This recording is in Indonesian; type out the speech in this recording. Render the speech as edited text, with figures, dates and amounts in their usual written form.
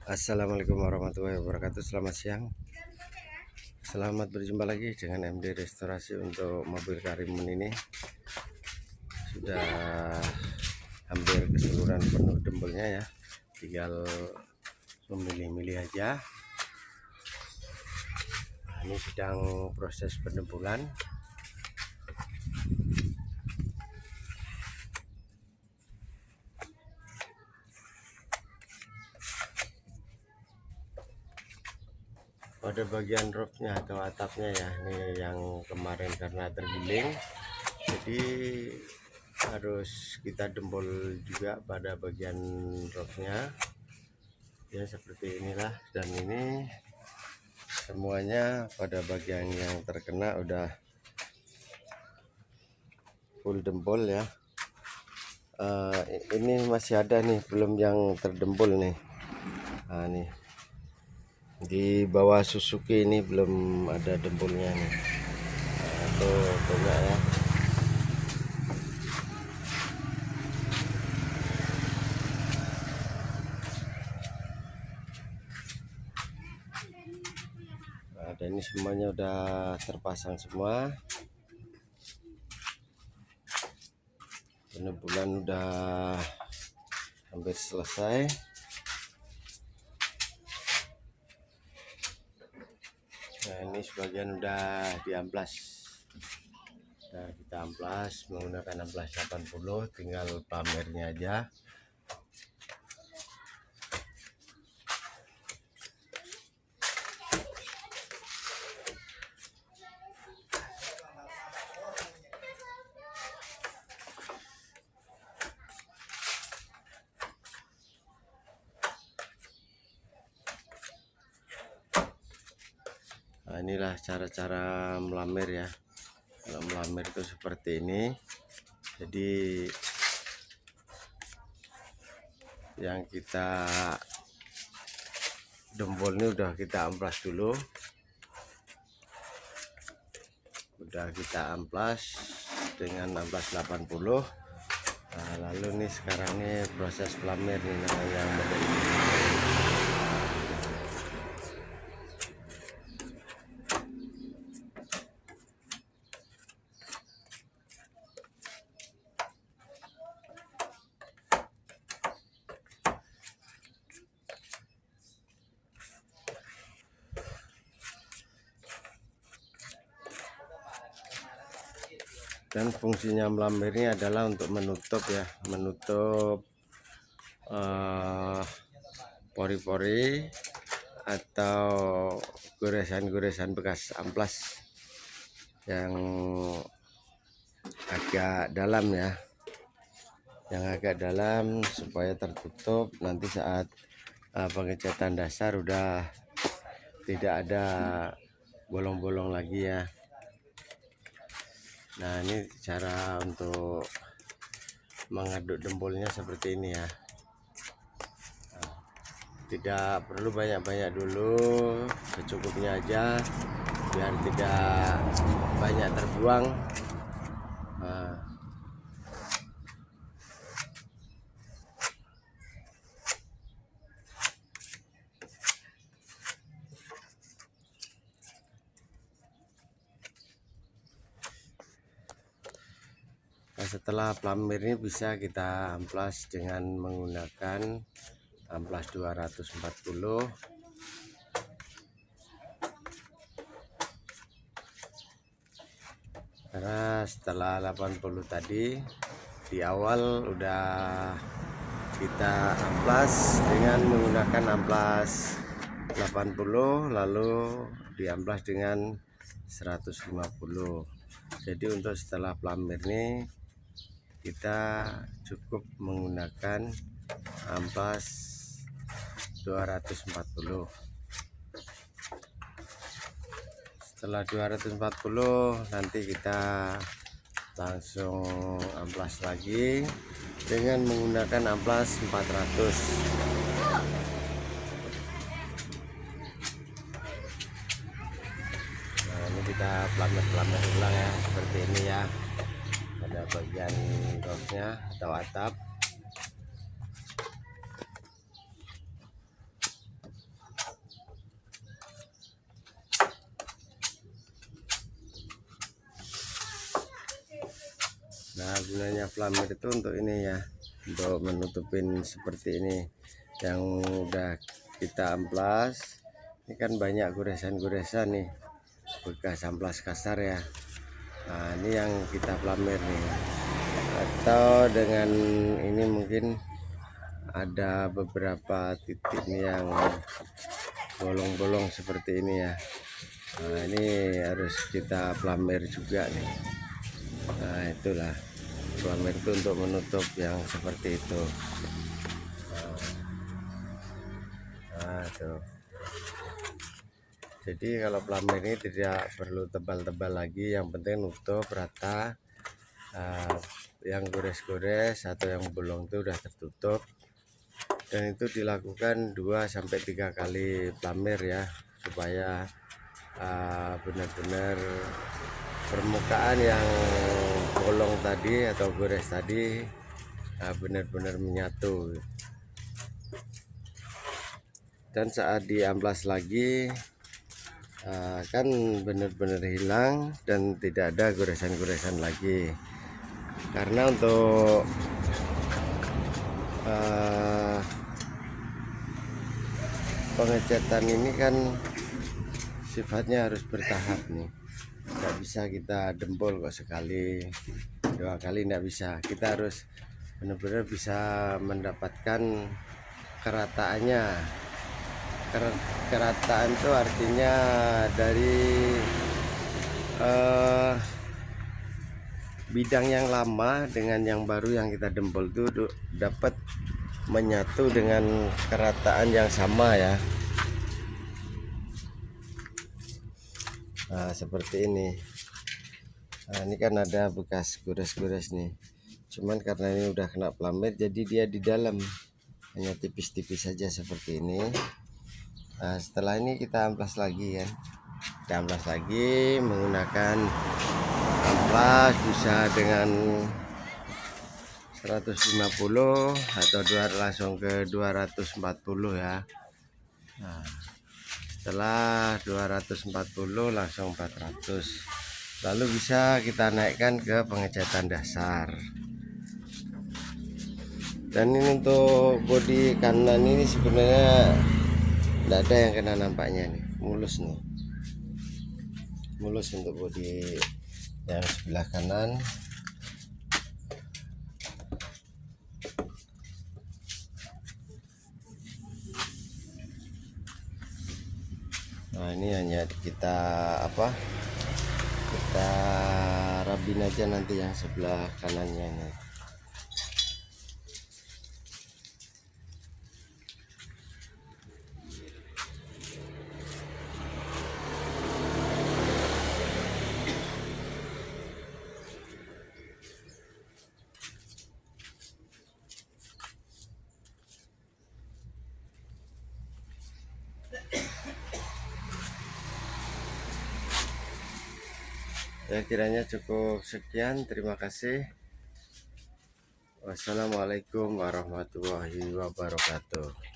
Assalamualaikum warahmatullahi wabarakatuh. Selamat siang. Selamat berjumpa lagi dengan MD Restorasi untuk mobil Karimun ini. Sudah hampir keseluruhan penuh dempulnya ya. Tinggal memilih-milih aja. Ini sedang proses pendempulan. Pada bagian roofnya atau atapnya ya, ini yang kemarin karena terguling, jadi harus kita dempul juga pada bagian roofnya ya, seperti inilah. Dan ini semuanya pada bagian yang terkena udah full dempul ya. Ini masih ada nih belum yang terdempul nih. Nah, nih di bawah Suzuki ini belum ada dempulnya nih. Tuh banyak ya. Nah, dan ini semuanya udah terpasang semua. Pendempulan udah hampir selesai. Nah, ini sebagian udah diamplas. Nah, kita amplas menggunakan amplas 80, tinggal pamernya aja. Nah, inilah cara-cara melamer ya. Kalau melamer itu seperti ini. Jadi yang kita dempul ini udah kita amplas dulu. Udah kita amplas dengan amplas 80. Nah, lalu nih sekarang nih proses pelamer nih yang model ini. Dan fungsinya melamer ini adalah untuk menutup ya, menutup pori-pori atau goresan-goresan bekas amplas yang agak dalam ya, yang agak dalam supaya tertutup. Nanti saat pengecatan dasar udah tidak ada bolong-bolong lagi ya. Nah, ini cara untuk mengaduk dempulnya seperti ini ya. Tidak perlu banyak-banyak dulu, secukupnya aja biar tidak banyak terbuang. Nah, setelah pelamer ini bisa kita amplas dengan menggunakan amplas 240. Karena setelah 80 tadi di awal udah kita amplas dengan menggunakan amplas 80, lalu diamplas dengan 150. Jadi untuk setelah pelamer ini kita cukup menggunakan amplas 240. Setelah 240 nanti kita langsung amplas lagi dengan menggunakan amplas 400. Nah, ini kita pelamer ulang ya, seperti ini ya, pada bagian roofnya atau atap. Nah, gunanya flamer itu untuk ini ya, untuk menutupin seperti ini yang udah kita amplas. Ini kan banyak goresan-goresan nih, bekas amplas kasar ya. Nah, ini yang kita flamer nih. Atau dengan ini mungkin ada beberapa titik nih yang bolong-bolong seperti ini ya. Nah, ini harus kita flamer juga nih. Nah, itulah flamer itu untuk menutup yang seperti itu. Nah, tuh. Jadi kalau flamer ini tidak perlu tebal-tebal lagi, yang penting nutup rata. Yang gores-gores atau yang bolong itu udah tertutup, dan itu dilakukan 2-3 kali flamer ya, supaya benar-benar permukaan yang bolong tadi atau gores tadi benar-benar menyatu, dan saat diamplas lagi kan benar-benar hilang dan tidak ada goresan-goresan lagi. Karena untuk pengecatan ini kan sifatnya harus bertahap nih, nggak bisa kita dempul kok sekali 2 kali, nggak bisa. Kita harus benar-benar bisa mendapatkan kerataannya. Kerataan itu artinya dari bidang yang lama dengan yang baru yang kita dempul itu dapat menyatu dengan kerataan yang sama ya. Nah, seperti ini. Nah, ini kan ada bekas gores-gores nih, cuman karena ini udah kena flamer jadi dia di dalam hanya tipis-tipis saja seperti ini. Nah, setelah ini kita amplas lagi kan, kita amplas lagi menggunakan amplas bisa dengan 150 atau langsung ke 240 ya. Nah, setelah 240 langsung 400, lalu bisa kita naikkan ke pengecatan dasar. Dan ini untuk bodi kanan ini sebenarnya tidak ada yang kena nampaknya nih, mulus nih, mulus untuk bodi yang sebelah kanan. Nah, ini hanya kita kita rabin aja nanti yang sebelah kanannya nih. Ya, kiranya cukup sekian. Terima kasih. Wassalamualaikum warahmatullahi wabarakatuh.